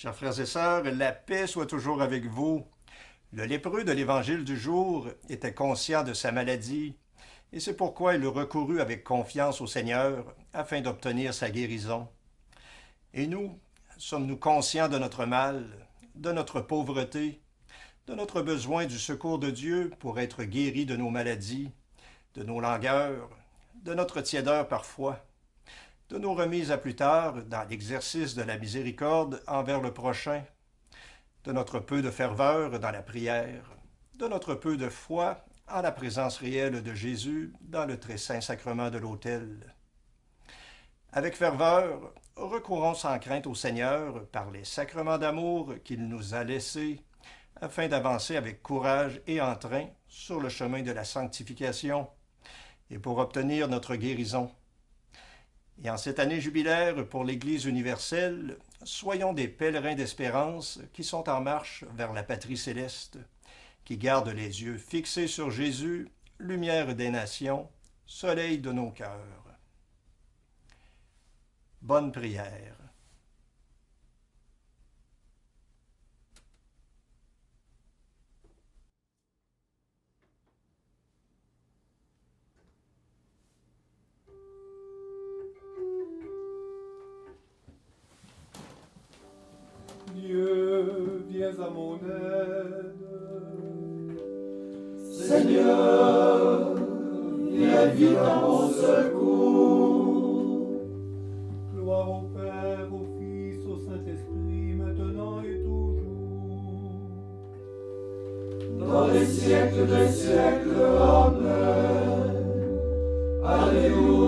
Chers frères et sœurs, la paix soit toujours avec vous. Le lépreux de l'évangile du jour était conscient de sa maladie, et c'est pourquoi il recourut avec confiance au Seigneur afin d'obtenir sa guérison. Et nous, sommes-nous conscients de notre mal, de notre pauvreté, de notre besoin du secours de Dieu pour être guéris de nos maladies, de nos langueurs, de notre tiédeur parfois, de nos remises à plus tard dans l'exercice de la miséricorde envers le prochain, de notre peu de ferveur dans la prière, de notre peu de foi en la présence réelle de Jésus dans le très saint sacrement de l'autel. Avec ferveur, recourons sans crainte au Seigneur par les sacrements d'amour qu'il nous a laissés, afin d'avancer avec courage et entrain sur le chemin de la sanctification et pour obtenir notre guérison. Et en cette année jubilaire pour l'Église universelle, soyons des pèlerins d'espérance qui sont en marche vers la patrie céleste, qui gardent les yeux fixés sur Jésus, lumière des nations, soleil de nos cœurs. Bonne prière. Dieu, viens à mon aide. Seigneur, viens vite à mon secours. Gloire au Père, au Fils, au Saint-Esprit, maintenant et toujours. Dans les siècles des siècles, Amen. Alléluia.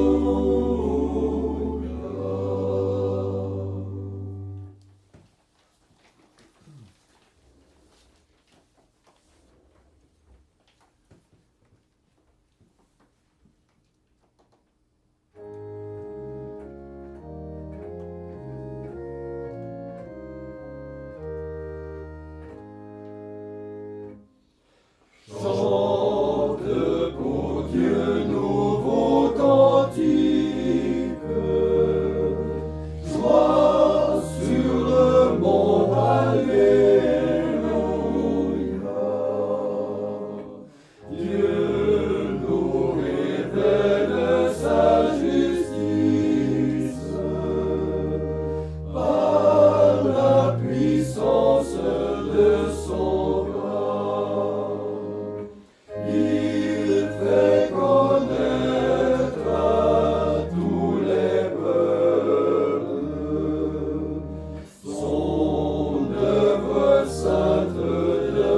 Chante pour Dieu nouveau cantique, joie sur le monde, Alléluia. Dieu nous révèle sa justice par la puissance de son bras. Il fait connaître à tous les peuples son œuvre sainte de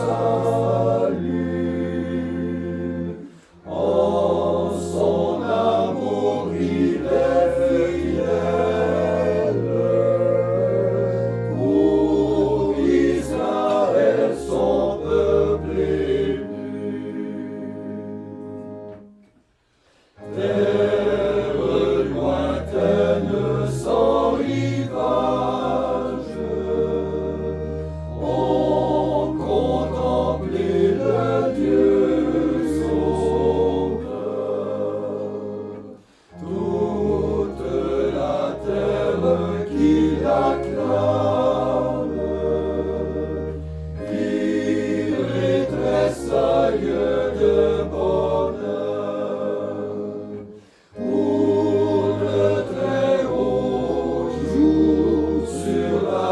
salut. En son amour, il est fidèle pour Israël, son peuple élu. Terre lointaine sans rivage, on contemplait le Dieu sauveur. Toute la terre qui l'acclame, vibre et tressaille de bonheur. Pour le Très-Haut joue sur la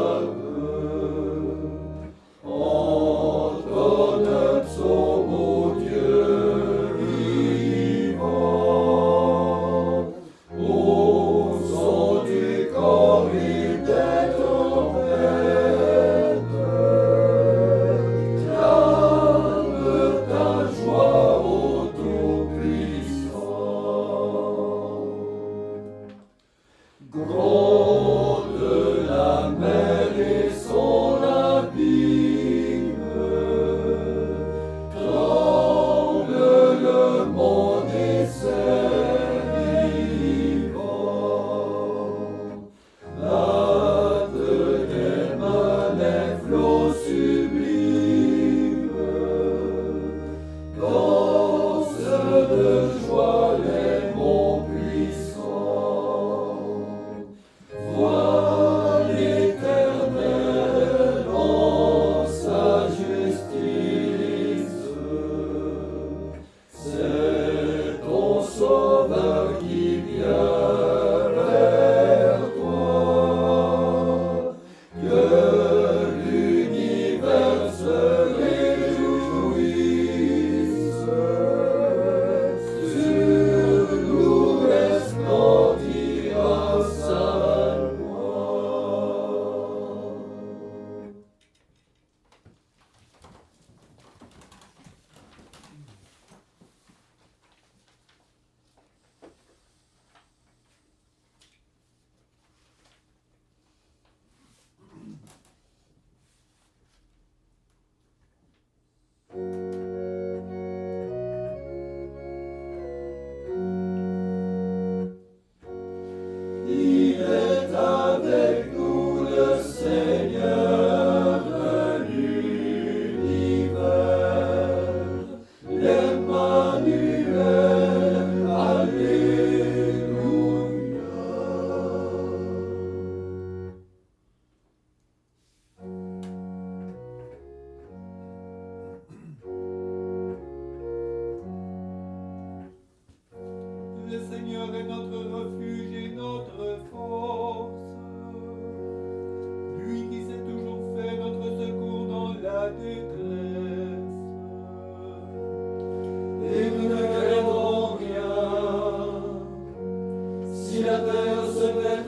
harpe, entonne un psaume au Dieu vivant, au son du corps et des trompettes. Clame ta joie au Tout-Puissant. Gronde la mer et son abîme, tremble le monde et ses vivants. Hâte des mains les flots sublimes, dansent de joie les monts puissants.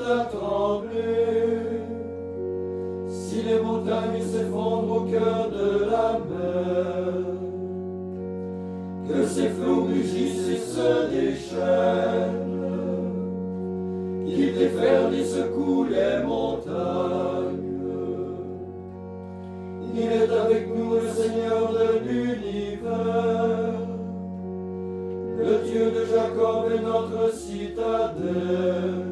à trembler. Si les montagnes s'effondrent au cœur de la mer, que ces flots mugissent et se déchaînent, qu'ils déferlent et secouent les montagnes. Il est avec nous le Seigneur de l'univers. Le Dieu de Jacob est notre citadelle.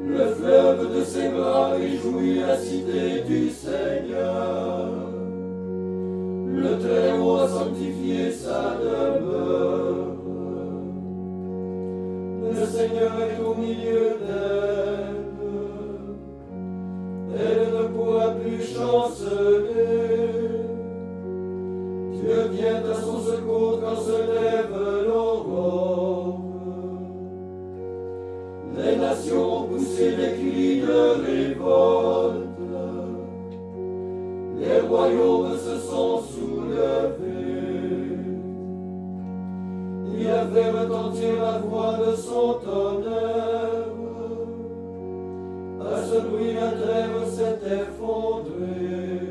Le fleuve de ses bras réjouit la cité du Seigneur. Le Très-Haut a sanctifié sa demeure. Le Seigneur est au milieu d'elle. Elle ne pourra plus chanceler. Dieu vient à son secours quand se lève l'aurore. Les nations ont poussé des cris de révolte. Les royaumes se sont soulevés. Il a fait retentir la voix de son tonnerre. À ce bruit, la terre s'est effondrée.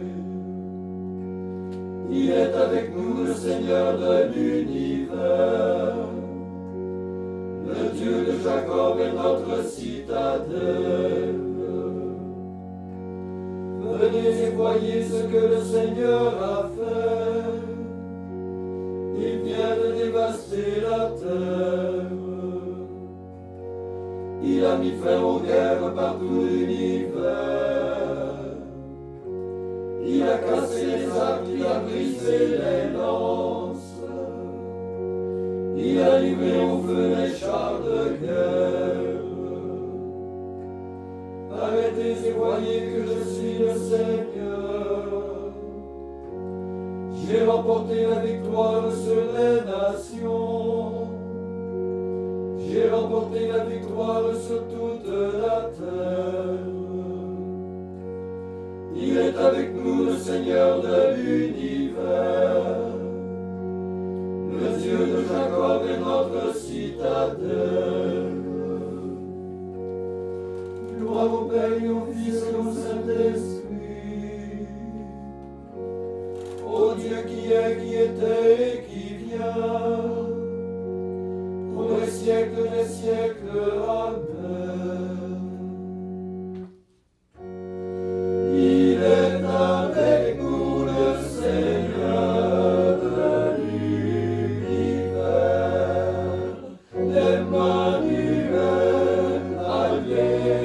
Il est avec nous le Seigneur de l'univers. Le Dieu de Jacob est notre citadelle. Venez et voyez ce que le Seigneur a fait. Il vient de dévaster la terre. Il a mis fin aux guerres par tout l'univers. Il a cassé les arcs, il a brisé les lances. Il a livré au feu les chars de guerre. Arrêtez et voyez que je suis le Seigneur. J'ai remporté la victoire sur les nations. J'ai remporté la victoire sur toute la terre. Il est avec nous le Seigneur de l'univers. Le Dieu de Jacob est notre citadelle. Gloire au Père et au Fils et au Saint-Esprit. Ô Dieu qui est, qui était et qui vient, pour les siècles des siècles. Amen. Il est avec nous le Seigneur de l'univers. Emmanuel, Alléluia.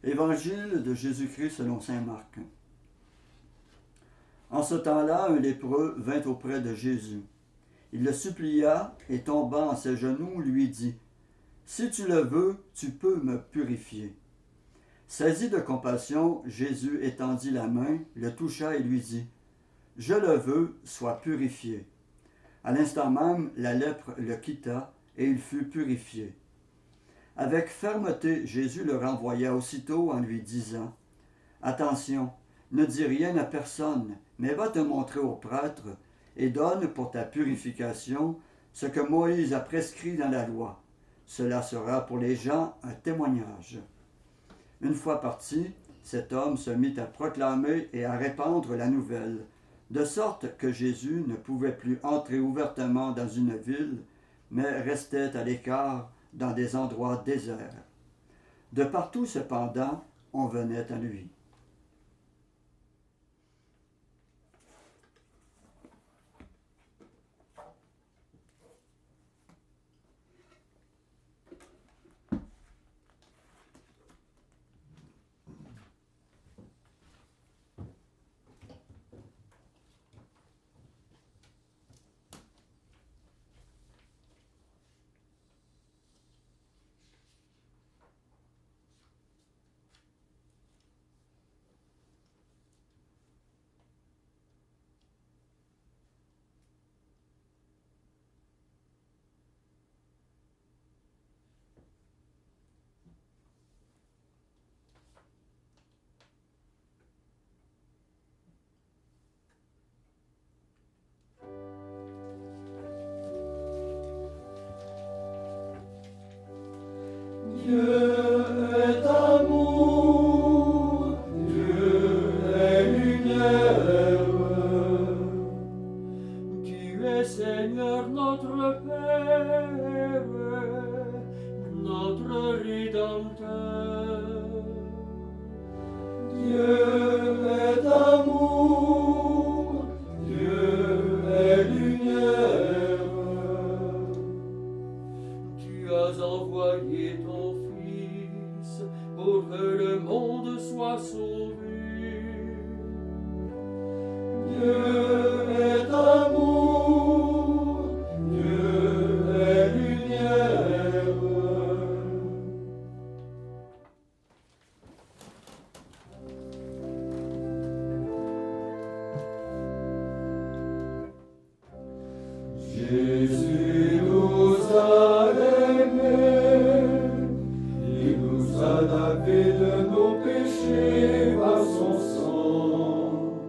Évangile de Jésus-Christ selon saint Marc. En ce temps-là, un lépreux vint auprès de Jésus. Il le supplia et tombant à ses genoux, lui dit : « Si tu le veux, tu peux me purifier. » Saisi de compassion, Jésus étendit la main, le toucha et lui dit : « Je le veux, sois purifié. » À l'instant même, la lèpre le quitta et il fut purifié. Avec fermeté, Jésus le renvoya aussitôt en lui disant : « Attention, ne dis rien à personne, mais va te montrer au prêtre et donne pour ta purification ce que Moïse a prescrit dans la loi. Cela sera pour les gens un témoignage. » Une fois parti, cet homme se mit à proclamer et à répandre la nouvelle, de sorte que Jésus ne pouvait plus entrer ouvertement dans une ville, mais restait à l'écart dans des endroits déserts. De partout, cependant, on venait à lui. Dieu est amour, Dieu est lumière. Tu es Seigneur notre Père, notre Rédempteur. Dieu est amour, Dieu est lumière. Tu as envoyé ton Fils pour que le monde soit sauvé. Dieu est amour, Dieu est lumière. Jésus nous a aimés, il nous a lavé de nos péchés par son sang.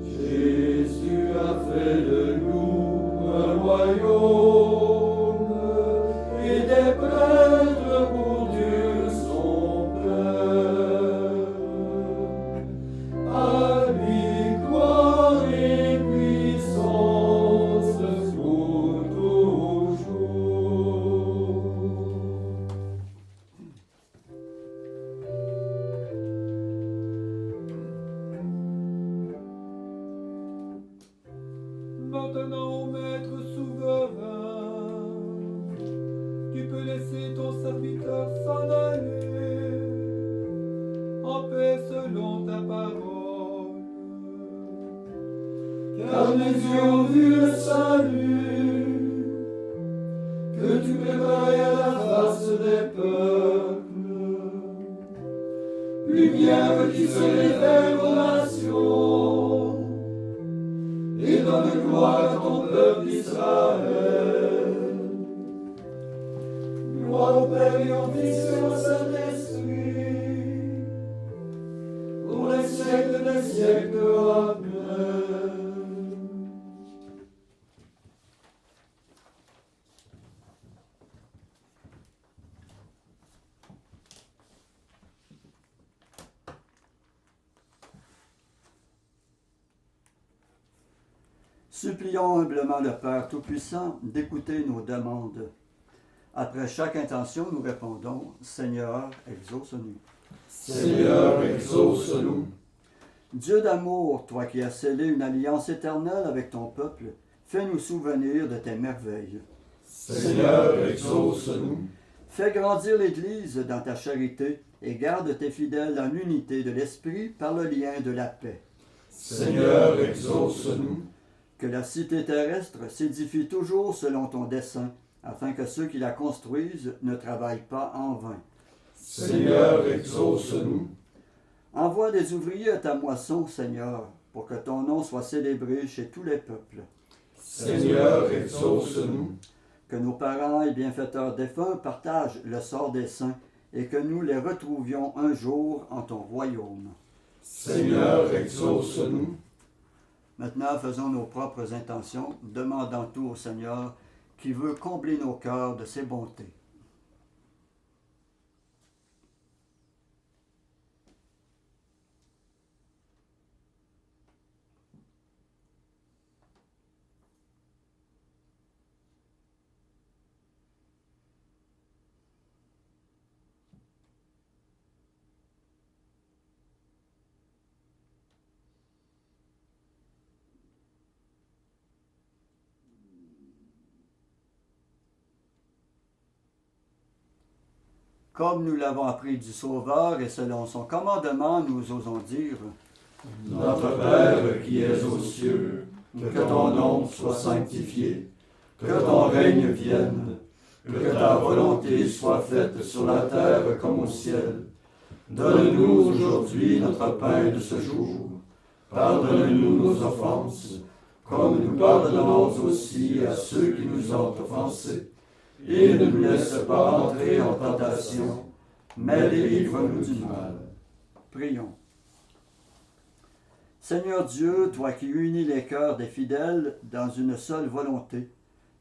Jésus a fait de nous un royaume et des prêtres pour Dieu son Père. À lui gloire et puissance pour toujours. Maintenant, ô Maître souverain, tu peux laisser ton serviteur s'en aller en paix selon ta parole. Car mes yeux ont vu le salut que tu préparais à la face des peuples, lumière qui se révèle aux nations et donne gloire à ton peuple Israël. Gloire au Père et au Fils et au Saint-Esprit, pour les siècles des siècles. Amen. Supplions humblement le Père Tout-Puissant d'écouter nos demandes. Après chaque intention, nous répondons « Seigneur, exauce-nous ». Seigneur, exauce-nous. Dieu d'amour, toi qui as scellé une alliance éternelle avec ton peuple, fais-nous souvenir de tes merveilles. Seigneur, exauce-nous. Fais grandir l'Église dans ta charité et garde tes fidèles en unité de l'Esprit par le lien de la paix. Seigneur, exauce-nous. Que la cité terrestre s'édifie toujours selon ton dessein, afin que ceux qui la construisent ne travaillent pas en vain. Seigneur, exauce-nous. Envoie des ouvriers à ta moisson, Seigneur, pour que ton nom soit célébré chez tous les peuples. Seigneur, exauce-nous. Que nos parents et bienfaiteurs défunts partagent le sort des saints et que nous les retrouvions un jour en ton royaume. Seigneur, exauce-nous. Maintenant, faisons nos propres intentions, demandant tout au Seigneur qui veut combler nos cœurs de ses bontés. Comme nous l'avons appris du Sauveur et selon son commandement, nous osons dire « Notre Père qui es aux cieux, que ton nom soit sanctifié, que ton règne vienne, que ta volonté soit faite sur la terre comme au ciel. Donne-nous aujourd'hui notre pain de ce jour. Pardonne-nous nos offenses, comme nous pardonnons aussi à ceux qui nous ont offensés. Et ne nous laisse pas entrer en tentation, mais délivre-nous du mal. » Prions. Seigneur Dieu, toi qui unis les cœurs des fidèles dans une seule volonté,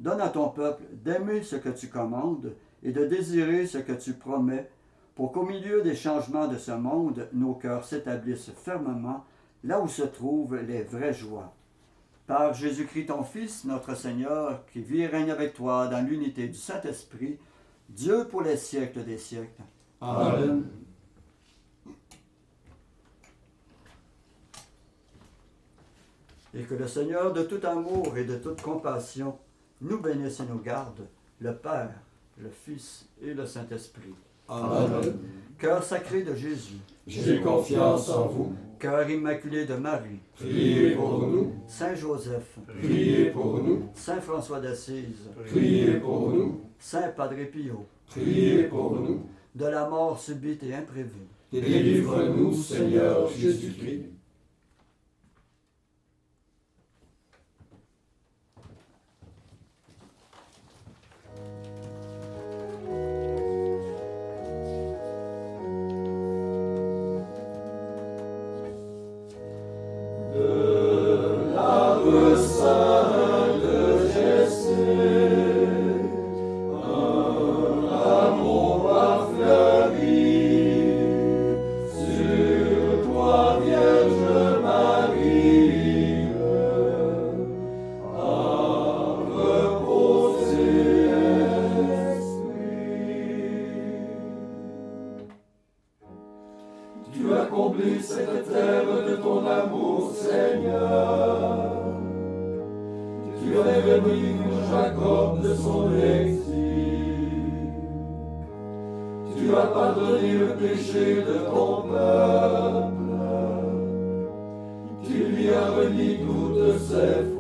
Donne à ton peuple d'aimer ce que tu commandes et de désirer ce que tu promets, pour qu'au milieu des changements de ce monde, nos cœurs s'établissent fermement là où se trouvent les vraies joies. Par Jésus-Christ ton Fils, notre Seigneur, qui vit et règne avec toi dans l'unité du Saint-Esprit, Dieu pour les siècles des siècles. Amen. Et que le Seigneur de tout amour et de toute compassion nous bénisse et nous garde, le Père, le Fils et le Saint-Esprit. Amen. Cœur sacré de Jésus, J'ai confiance en vous. cœur immaculé de Marie, Priez pour nous. Saint Joseph, Priez pour nous. Saint François d'Assise, Priez pour nous. Saint Padre Pio, Priez pour nous. de la mort subite et imprévue, Délivre-nous, Seigneur Jésus-Christ. Tu as comblé cette terre de ton amour, Seigneur. Tu as fait venir Jacob de son exil. Tu as pardonné le péché de ton peuple. Tu lui as remis toutes ses